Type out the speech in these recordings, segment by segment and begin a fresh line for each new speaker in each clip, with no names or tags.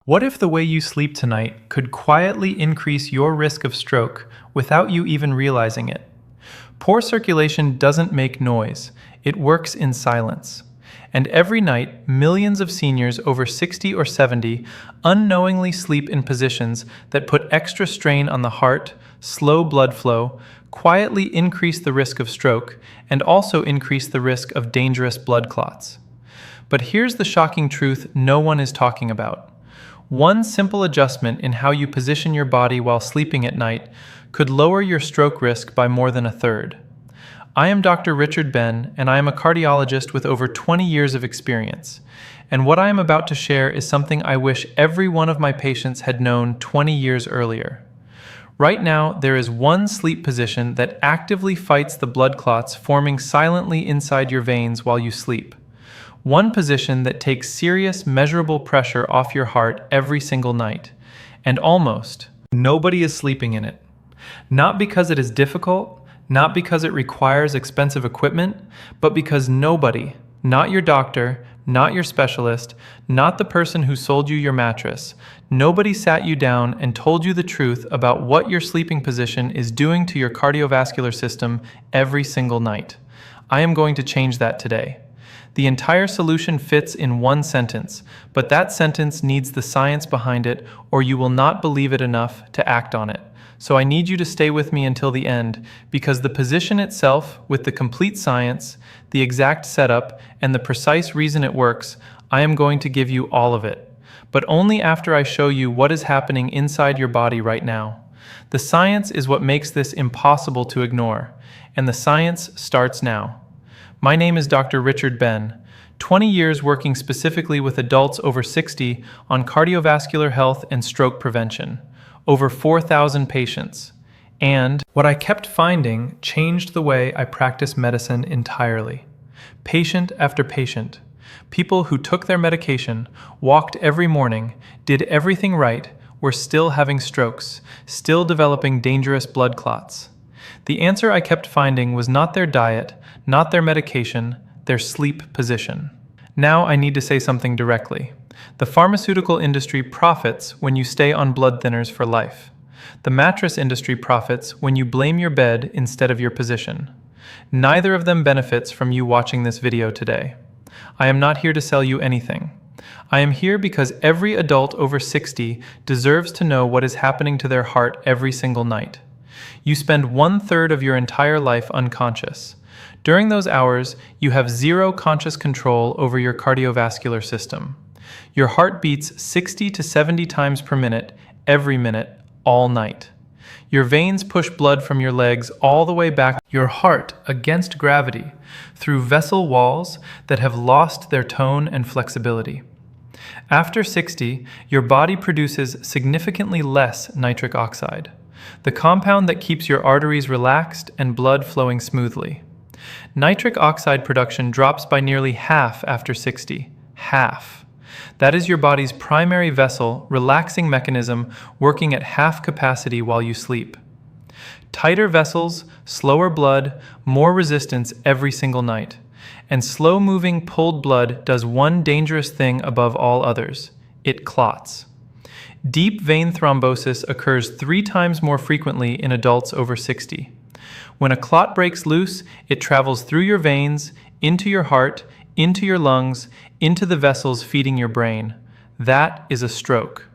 What if the way you sleep tonight could quietly increase your risk of stroke without you even realizing it? Poor circulation doesn't make noise, it works in silence. And every night, millions of seniors over 60 or 70 unknowingly sleep in positions that put extra strain on the heart, slow blood flow, quietly increase the risk of stroke, and also increase the risk of dangerous blood clots. But here's the shocking truth no one is talking about. One simple adjustment in how you position your body while sleeping at night could lower your stroke risk by more than a third. I am Dr. Richard Ben, and I am a cardiologist with over 20 years of experience. And what I am about to share is something I wish every one of my patients had known 20 years earlier. Right now, there is one sleep position that actively fights the blood clots forming silently inside your veins while you sleep. One position that takes serious, measurable pressure off your heart every single night. And almost nobody is sleeping in it. Not because it is difficult, not because it requires expensive equipment, but because nobody, not your doctor, not your specialist, not the person who sold you your mattress, nobody sat you down and told you the truth about what your sleeping position is doing to your cardiovascular system every single night. I am going to change that today. The entire solution fits in one sentence, but that sentence needs the science behind it, or you will not believe it enough to act on it. So I need you to stay with me until the end, because the position itself, with the complete science, the exact setup, and the precise reason it works, I am going to give you all of it. But only after I show you what is happening inside your body right now. The science is what makes this impossible to ignore, and the science starts now. My name is Dr. Richard Ben, 20 years working specifically with adults over 60 on cardiovascular health and stroke prevention, over 4,000 patients. And what I kept finding changed the way I practice medicine entirely. Patient after patient, people who took their medication, walked every morning, did everything right, were still having strokes, still developing dangerous blood clots. The answer I kept finding was not their diet, not their medication, their sleep position. Now I need to say something directly. The pharmaceutical industry profits when you stay on blood thinners for life. The mattress industry profits when you blame your bed instead of your position. Neither of them benefits from you watching this video today. I am not here to sell you anything. I am here because every adult over 60 deserves to know what is happening to their heart every single night. You spend 1/3 of your entire life unconscious. During those hours, you have zero conscious control over your cardiovascular system. Your heart beats 60 to 70 times per minute, every minute, all night. Your veins push blood from your legs all the way back to your heart against gravity through vessel walls that have lost their tone and flexibility. After 60, your body produces significantly less nitric oxide, the compound that keeps your arteries relaxed and blood flowing smoothly. Nitric oxide production drops by nearly half after 60. Half. That is your body's primary vessel, relaxing mechanism working at half capacity while you sleep. Tighter vessels, slower blood, more resistance every single night. And slow-moving pulled blood does one dangerous thing above all others. It clots. Deep vein thrombosis occurs 3 times more frequently in adults over 60. When a clot breaks loose, it travels through your veins, into your heart, into your lungs, into the vessels feeding your brain. That is a stroke.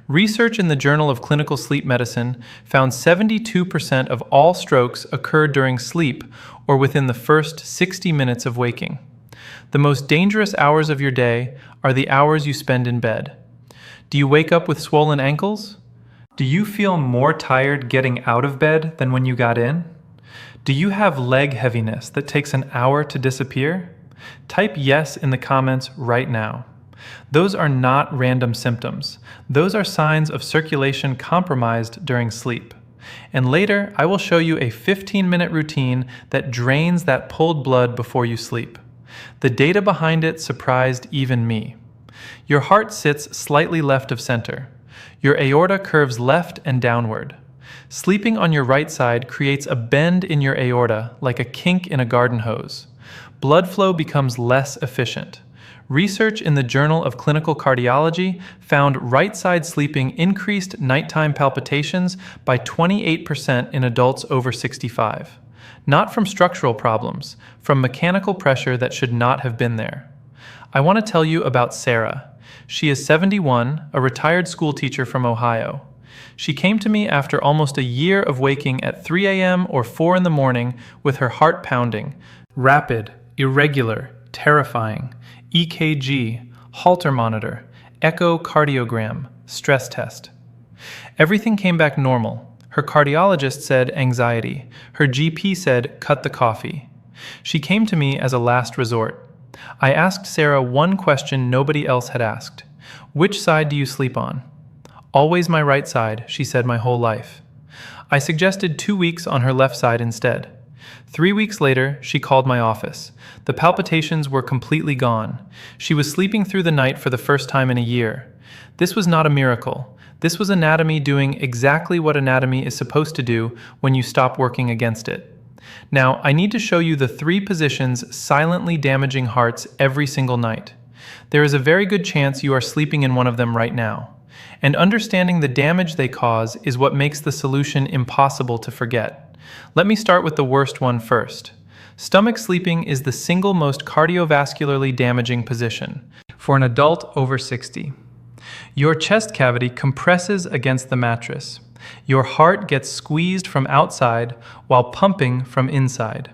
Research in the Journal of Clinical Sleep Medicine found 72% of all strokes occur during sleep or within the first 60 minutes of waking. The most dangerous hours of your day are the hours you spend in bed. Do you wake up with swollen ankles? Do you feel more tired getting out of bed than when you got in? Do you have leg heaviness that takes an hour to disappear? Type yes in the comments right now. Those are not random symptoms. Those are signs of circulation compromised during sleep. And later, I will show you a 15-minute routine that drains that pulled blood before you sleep. The data behind it surprised even me. Your heart sits slightly left of center. Your aorta curves left and downward. Sleeping on your right side creates a bend in your aorta like a kink in a garden hose. Blood flow becomes less efficient. Research in the Journal of Clinical Cardiology found right-side sleeping increased nighttime palpitations by 28% in adults over 65. Not from structural problems, from mechanical pressure that should not have been there. I want to tell you about Sarah. She is 71, a retired school teacher from Ohio. She came to me after almost a year of waking at 3 a.m. or 4 in the morning with her heart pounding. Rapid, irregular, terrifying. EKG, Holter monitor, echocardiogram, stress test. Everything came back normal. Her cardiologist said anxiety. Her GP said cut the coffee. She came to me as a last resort. I asked Sarah one question nobody else had asked. Which side do you sleep on? Always my right side, she said my whole life. I suggested 2 weeks on her left side instead. 3 weeks later, she called my office. The palpitations were completely gone. She was sleeping through the night for the first time in a year. This was not a miracle. This was anatomy doing exactly what anatomy is supposed to do when you stop working against it. Now, I need to show you the 3 positions silently damaging hearts every single night. There is a very good chance you are sleeping in one of them right now. And understanding the damage they cause is what makes the solution impossible to forget. Let me start with the worst one first. Stomach sleeping is the single most cardiovascularly damaging position for an adult over 60. Your chest cavity compresses against the mattress. Your heart gets squeezed from outside while pumping from inside.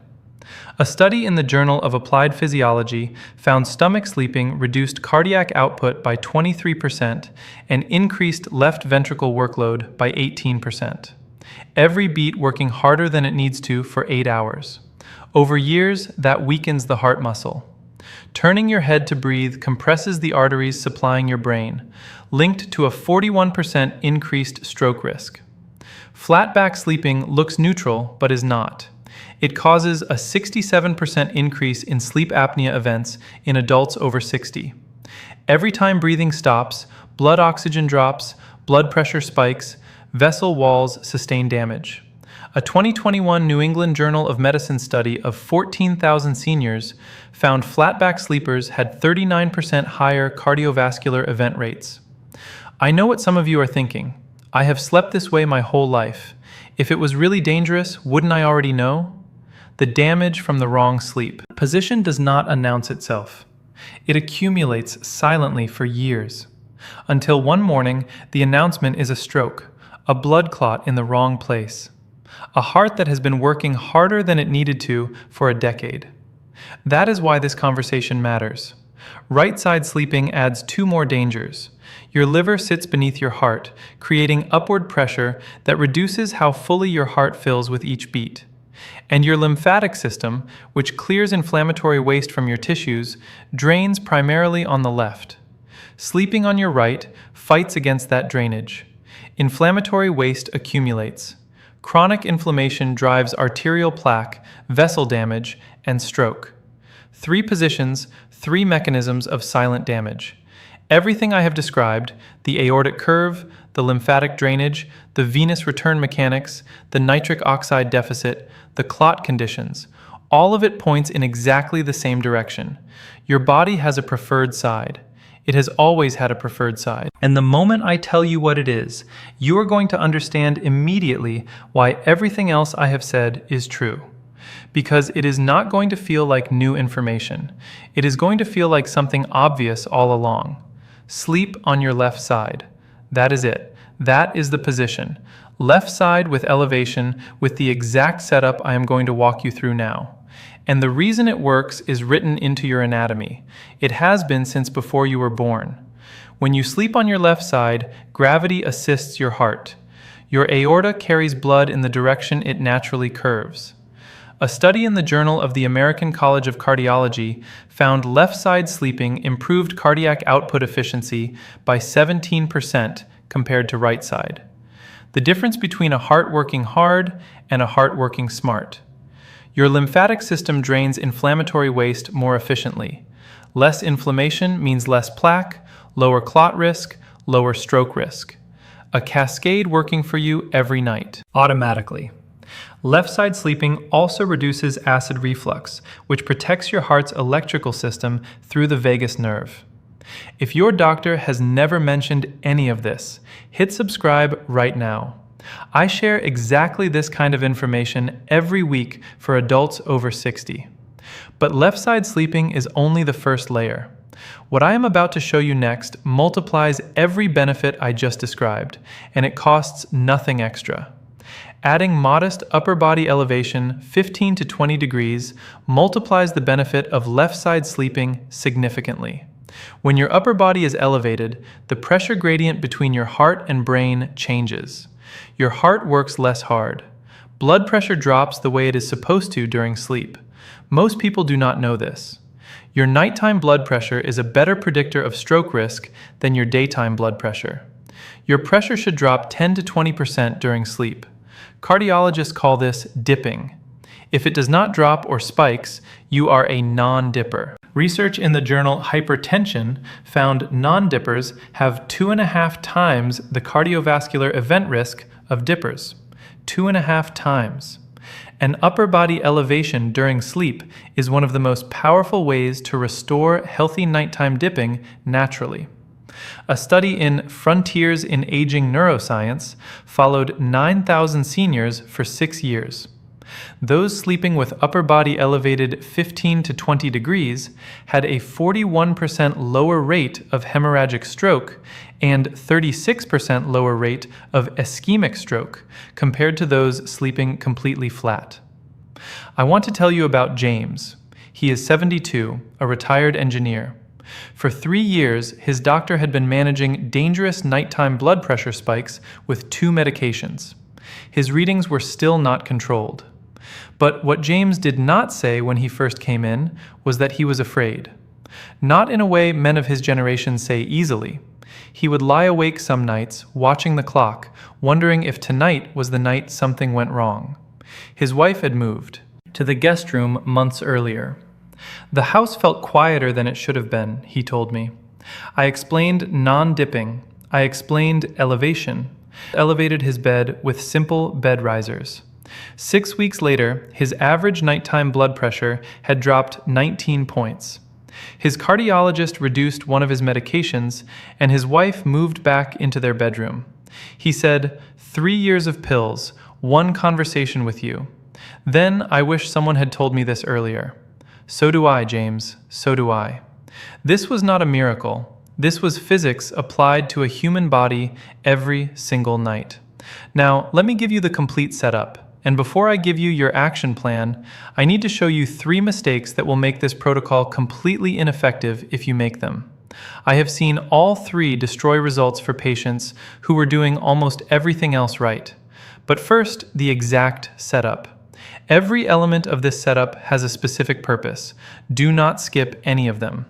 A study in the Journal of Applied Physiology found stomach sleeping reduced cardiac output by 23% and increased left ventricle workload by 18%. Every beat working harder than it needs to for 8 hours. Over years, that weakens the heart muscle. Turning your head to breathe compresses the arteries supplying your brain, linked to a 41% increased stroke risk. Flat back sleeping looks neutral, but is not. It causes a 67% increase in sleep apnea events in adults over 60. Every time breathing stops, blood oxygen drops, blood pressure spikes, vessel walls sustain damage. A 2021 New England Journal of Medicine study of 14,000 seniors found flatback sleepers had 39% higher cardiovascular event rates. I know what some of you are thinking. I have slept this way my whole life. If it was really dangerous, wouldn't I already know? The damage from the wrong sleep position does not announce itself. It accumulates silently for years, until one morning the announcement is a stroke, a blood clot in the wrong place, a heart that has been working harder than it needed to for a decade. That is why this conversation matters. Right side sleeping adds 2 more dangers. Your liver sits beneath your heart, creating upward pressure that reduces how fully your heart fills with each beat. And your lymphatic system, which clears inflammatory waste from your tissues, drains primarily on the left. Sleeping on your right fights against that drainage. Inflammatory waste accumulates. Chronic inflammation drives arterial plaque, vessel damage, and stroke. 3 positions, 3 mechanisms of silent damage. Everything I have described, the aortic curve, the lymphatic drainage, the venous return mechanics, the nitric oxide deficit, the clot conditions, all of it points in exactly the same direction. Your body has a preferred side. It has always had a preferred side. And the moment I tell you what it is, you are going to understand immediately why everything else I have said is true. Because it is not going to feel like new information. It is going to feel like something obvious all along. Sleep on your left side. That is it. That is the position. Left side with elevation with the exact setup I am going to walk you through now. And the reason it works is written into your anatomy. It has been since before you were born. When you sleep on your left side, gravity assists your heart. Your aorta carries blood in the direction it naturally curves. A study in the Journal of the American College of Cardiology found left-side sleeping improved cardiac output efficiency by 17% compared to right side. The difference between a heart working hard and a heart working smart. Your lymphatic system drains inflammatory waste more efficiently. Less inflammation means less plaque, lower clot risk, lower stroke risk. A cascade working for you every night, automatically. Left side sleeping also reduces acid reflux, which protects your heart's electrical system through the vagus nerve. If your doctor has never mentioned any of this, hit subscribe right now. I share exactly this kind of information every week for adults over 60. But left side sleeping is only the first layer. What I am about to show you next multiplies every benefit I just described, and it costs nothing extra. Adding modest upper body elevation 15 to 20 degrees multiplies the benefit of left side sleeping significantly. When your upper body is elevated, the pressure gradient between your heart and brain changes. Your heart works less hard. Blood pressure drops the way it is supposed to during sleep. Most people do not know this. Your nighttime blood pressure is a better predictor of stroke risk than your daytime blood pressure. Your pressure should drop 10 to 20% during sleep. Cardiologists call this dipping. If it does not drop or spikes, you are a non-dipper. Research in the journal Hypertension found non-dippers have 2.5 times the cardiovascular event risk of dippers. 2.5 times. An upper body elevation during sleep is one of the most powerful ways to restore healthy nighttime dipping naturally. A study in Frontiers in Aging Neuroscience followed 9,000 seniors for 6 years. Those sleeping with upper body elevated 15 to 20 degrees had a 41% lower rate of hemorrhagic stroke and 36% lower rate of ischemic stroke compared to those sleeping completely flat. I want to tell you about James. He is 72, a retired engineer. For 3 years, his doctor had been managing dangerous nighttime blood pressure spikes with 2 medications. His readings were still not controlled. But what James did not say when he first came in was that he was afraid. Not in a way men of his generation say easily. He would lie awake some nights, watching the clock, wondering if tonight was the night something went wrong. His wife had moved to the guest room months earlier. The house felt quieter than it should have been, he told me. I explained non-dipping. I explained elevation. Elevated his bed with simple bed risers. 6 weeks later, his average nighttime blood pressure had dropped 19 points. His cardiologist reduced one of his medications, and his wife moved back into their bedroom. He said, 3 years of pills, 1 conversation with you. Then I wish someone had told me this earlier. So do I, James, so do I. This was not a miracle. This was physics applied to a human body every single night. Now, let me give you the complete setup. And before I give you your action plan, I need to show you 3 mistakes that will make this protocol completely ineffective if you make them. I have seen all 3 destroy results for patients who were doing almost everything else right. But first, the exact setup. Every element of this setup has a specific purpose. Do not skip any of them.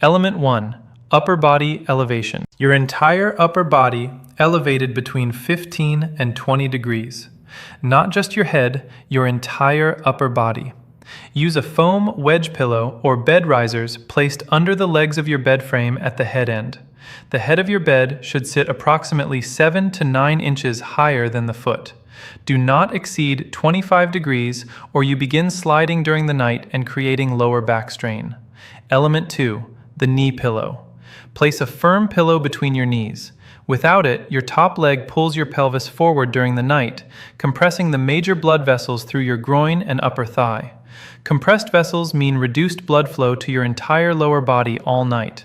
Element 1, upper body elevation. Your entire upper body elevated between 15 and 20 degrees. Not just your head, your entire upper body. Use a foam wedge pillow or bed risers placed under the legs of your bed frame at the head end. The head of your bed should sit approximately 7 to 9 inches higher than the foot. Do not exceed 25 degrees or you begin sliding during the night and creating lower back strain. Element 2, the knee pillow. Place a firm pillow between your knees. Without it, your top leg pulls your pelvis forward during the night, compressing the major blood vessels through your groin and upper thigh. Compressed vessels mean reduced blood flow to your entire lower body all night.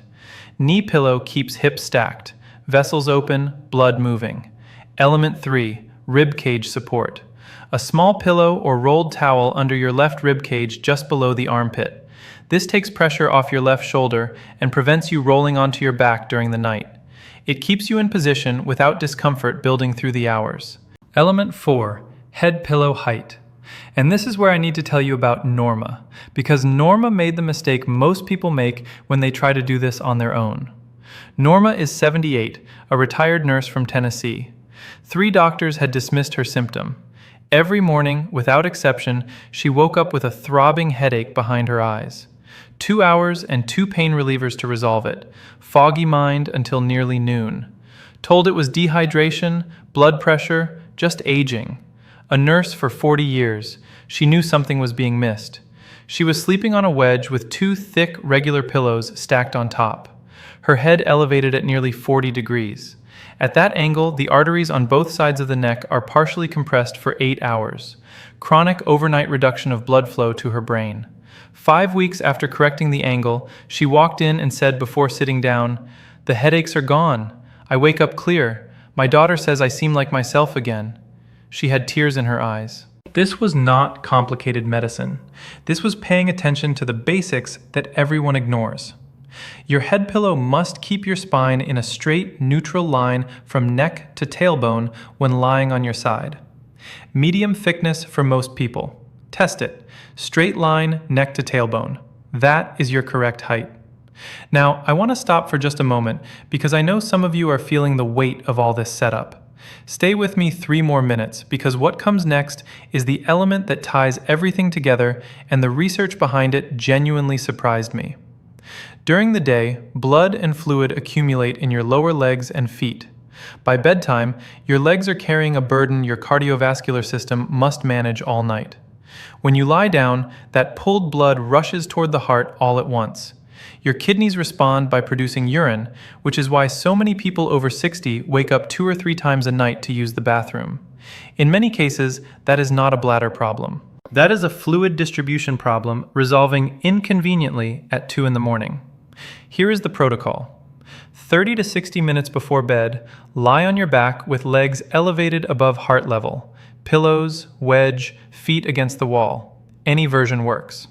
Knee pillow keeps hips stacked, vessels open, blood moving. Element 3, rib cage support. A small pillow or rolled towel under your left rib cage just below the armpit. This takes pressure off your left shoulder and prevents you rolling onto your back during the night. It keeps you in position without discomfort building through the hours. Element 4, head pillow height. And this is where I need to tell you about Norma, because Norma made the mistake most people make when they try to do this on their own. Norma is 78, a retired nurse from Tennessee. 3 doctors had dismissed her symptom. Every morning, without exception, she woke up with a throbbing headache behind her eyes. 2 hours and 2 pain relievers to resolve it. Foggy mind until nearly noon. Told it was dehydration, blood pressure, just aging. A nurse for 40 years, she knew something was being missed. She was sleeping on a wedge with two thick, regular pillows stacked on top. Her head elevated at nearly 40 degrees. At that angle, the arteries on both sides of the neck are partially compressed for 8 hours. Chronic overnight reduction of blood flow to her brain. 5 weeks after correcting the angle, she walked in and said before sitting down, "The headaches are gone. I wake up clear. My daughter says I seem like myself again." She had tears in her eyes. This was not complicated medicine. This was paying attention to the basics that everyone ignores. Your head pillow must keep your spine in a straight, neutral line from neck to tailbone when lying on your side. Medium thickness for most people. Test it. Straight line, neck to tailbone. That is your correct height. Now, I want to stop for just a moment because I know some of you are feeling the weight of all this setup. Stay with me 3 more minutes because what comes next is the element that ties everything together, and the research behind it genuinely surprised me. During the day, blood and fluid accumulate in your lower legs and feet. By bedtime, your legs are carrying a burden your cardiovascular system must manage all night. When you lie down, that pulled blood rushes toward the heart all at once. Your kidneys respond by producing urine, which is why so many people over 60 wake up 2 or 3 times a night to use the bathroom. In many cases, that is not a bladder problem. That is a fluid distribution problem resolving inconveniently at 2 in the morning. Here is the protocol. 30 to 60 minutes before bed, lie on your back with legs elevated above heart level. Pillows, wedge, feet against the wall. Any version works.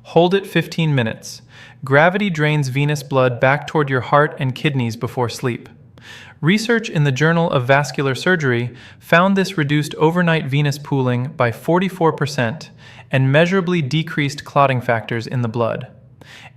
Hold it 15 minutes. Gravity drains venous blood back toward your heart and kidneys before sleep. Research in the Journal of Vascular Surgery found this reduced overnight venous pooling by 44% and measurably decreased clotting factors in the blood.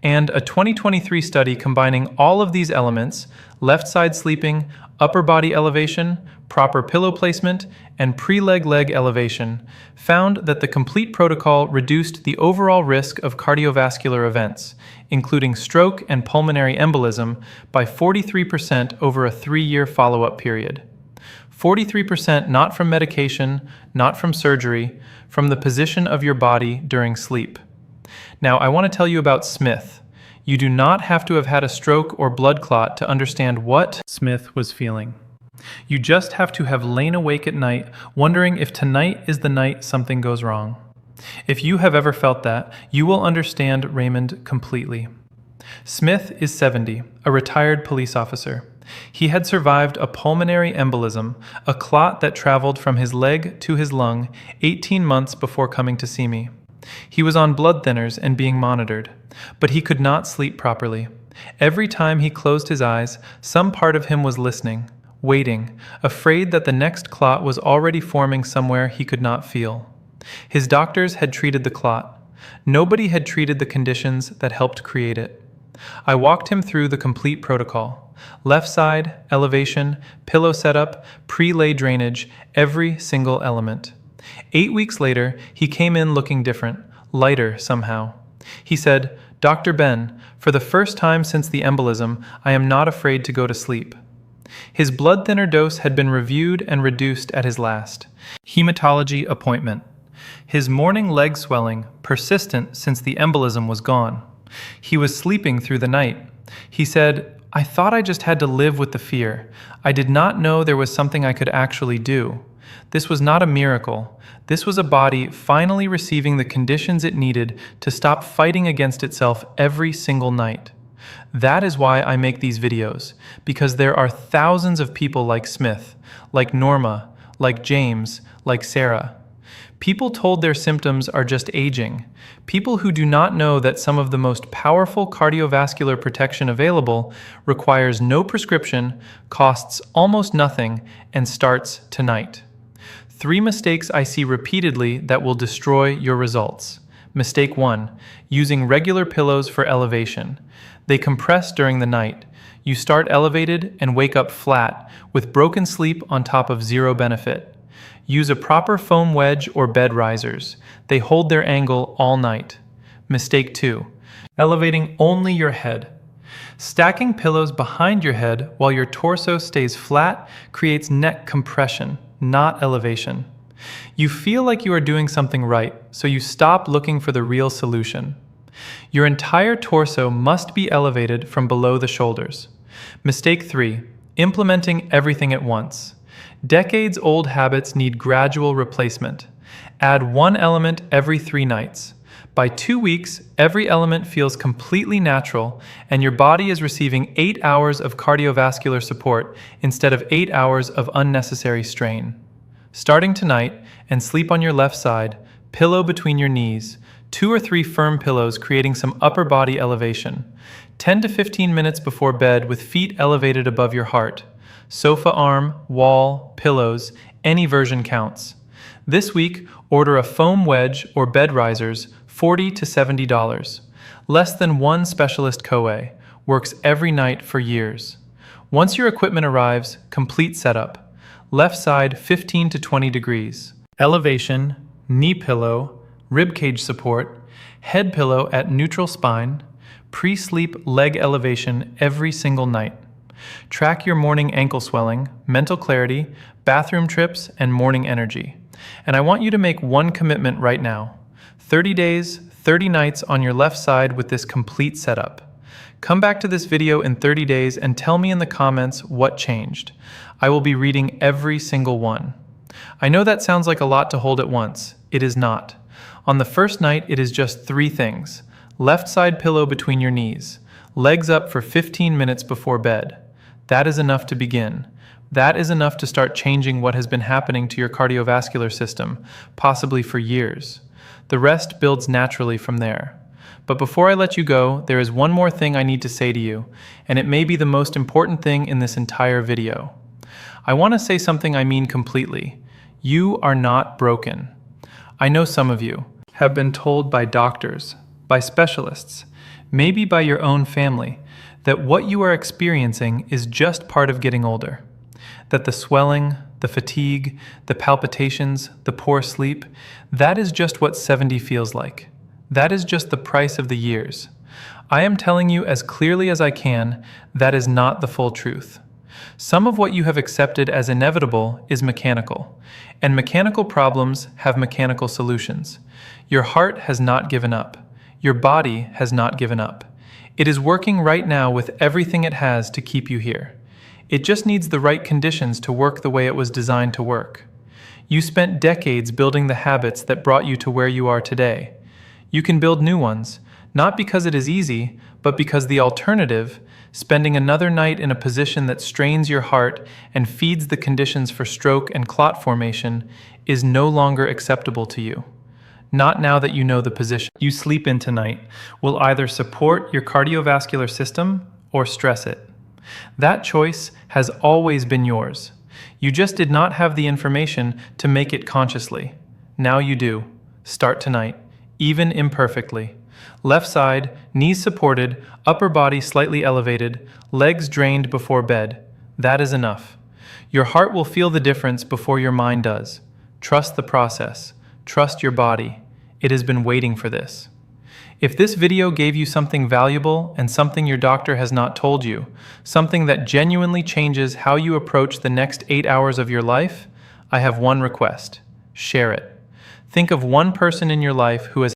And a 2023 study combining all of these elements, left side sleeping, upper body elevation, proper pillow placement, and pre-leg elevation, found that the complete protocol reduced the overall risk of cardiovascular events, including stroke and pulmonary embolism, by 43% over a 3-year follow-up period. 43% not from medication, not from surgery, from the position of your body during sleep. Now, I want to tell you about Smith. You do not have to have had a stroke or blood clot to understand what Smith was feeling. You just have to have lain awake at night, wondering if tonight is the night something goes wrong. If you have ever felt that, you will understand Raymond completely. Smith is 70, a retired police officer. He had survived a pulmonary embolism, a clot that traveled from his leg to his lung, 18 months before coming to see me. He was on blood thinners and being monitored, but he could not sleep properly. Every time he closed his eyes, some part of him was listening, waiting, afraid that the next clot was already forming somewhere he could not feel. His doctors had treated the clot. Nobody had treated the conditions that helped create it. I walked him through the complete protocol. Left side, elevation, pillow setup, pre-lay drainage, every single element. 8 weeks later, he came in looking different, lighter somehow. He said, "Dr. Ben, for the first time since the embolism, I am not afraid to go to sleep." His blood thinner dose had been reviewed and reduced at his last hematology appointment. His morning leg swelling, persistent since the embolism was gone. He was sleeping through the night. He said, "I thought I just had to live with the fear. I did not know there was something I could actually do. This was not a miracle. This was a body finally receiving the conditions it needed to stop fighting against itself every single night." That is why I make these videos, because there are thousands of people like Smith, like Norma, like James, like Sarah. People told their symptoms are just aging. People who do not know that some of the most powerful cardiovascular protection available requires no prescription, costs almost nothing, and starts tonight. 3 mistakes I see repeatedly that will destroy your results. Mistake 1, using regular pillows for elevation. They compress during the night. You start elevated and wake up flat, with broken sleep on top of zero benefit. Use a proper foam wedge or bed risers. They hold their angle all night. Mistake 2, elevating only your head. Stacking pillows behind your head while your torso stays flat creates neck compression, not elevation. You feel like you are doing something right, so you stop looking for the real solution. Your entire torso must be elevated from below the shoulders. Mistake 3. Implementing everything at once. Decades-old habits need gradual replacement. Add one element every 3 nights. By 2 weeks, every element feels completely natural, and your body is receiving 8 hours of cardiovascular support instead of 8 hours of unnecessary strain. Starting tonight, and sleep on your left side, pillow between your knees, 2 or 3 firm pillows creating some upper body elevation. 10 to 15 minutes before bed with feet elevated above your heart. Sofa arm, wall, pillows, any version counts. This week, order a foam wedge or bed risers, $40 to $70. Less than one specialist COE. Works every night for years. Once your equipment arrives, complete setup. Left side 15 to 20 degrees. Elevation, knee pillow, rib cage support, head pillow at neutral spine, pre-sleep leg elevation every single night. Track your morning ankle swelling, mental clarity, bathroom trips, and morning energy. And I want you to make one commitment right now. 30 days, 30 nights on your left side with this complete setup. Come back to this video in 30 days and tell me in the comments what changed. I will be reading every single one. I know that sounds like a lot to hold at once. It is not. On the first night, it is just 3 things. Left side pillow between your knees. Legs up for 15 minutes before bed. That is enough to begin. That is enough to start changing what has been happening to your cardiovascular system, possibly for years. The rest builds naturally from there. But before I let you go, there is one more thing I need to say to you, and it may be the most important thing in this entire video. I want to say something I mean completely. You are not broken. I know some of you have been told by doctors, by specialists, maybe by your own family, that what you are experiencing is just part of getting older. That the swelling, the fatigue, the palpitations, the poor sleep, that is just what 70 feels like. That is just the price of the years. I am telling you as clearly as I can, that is not the full truth. Some of what you have accepted as inevitable is mechanical, and mechanical problems have mechanical solutions. Your heart has not given up. Your body has not given up. It is working right now with everything it has to keep you here. It just needs the right conditions to work the way it was designed to work. You spent decades building the habits that brought you to where you are today. You can build new ones, not because it is easy, but because the alternative, spending another night in a position that strains your heart and feeds the conditions for stroke and clot formation, is no longer acceptable to you. Not now that you know the position you sleep in tonight will either support your cardiovascular system or stress it. That choice has always been yours. You just did not have the information to make it consciously. Now you do. Start tonight, even imperfectly. Left side, knees supported, upper body slightly elevated, legs drained before bed. That is enough. Your heart will feel the difference before your mind does. Trust the process. Trust your body. It has been waiting for this. If this video gave you something valuable and something your doctor has not told you, something that genuinely changes how you approach the next 8 hours of your life, I have one request. Share it. Think of one person in your life who has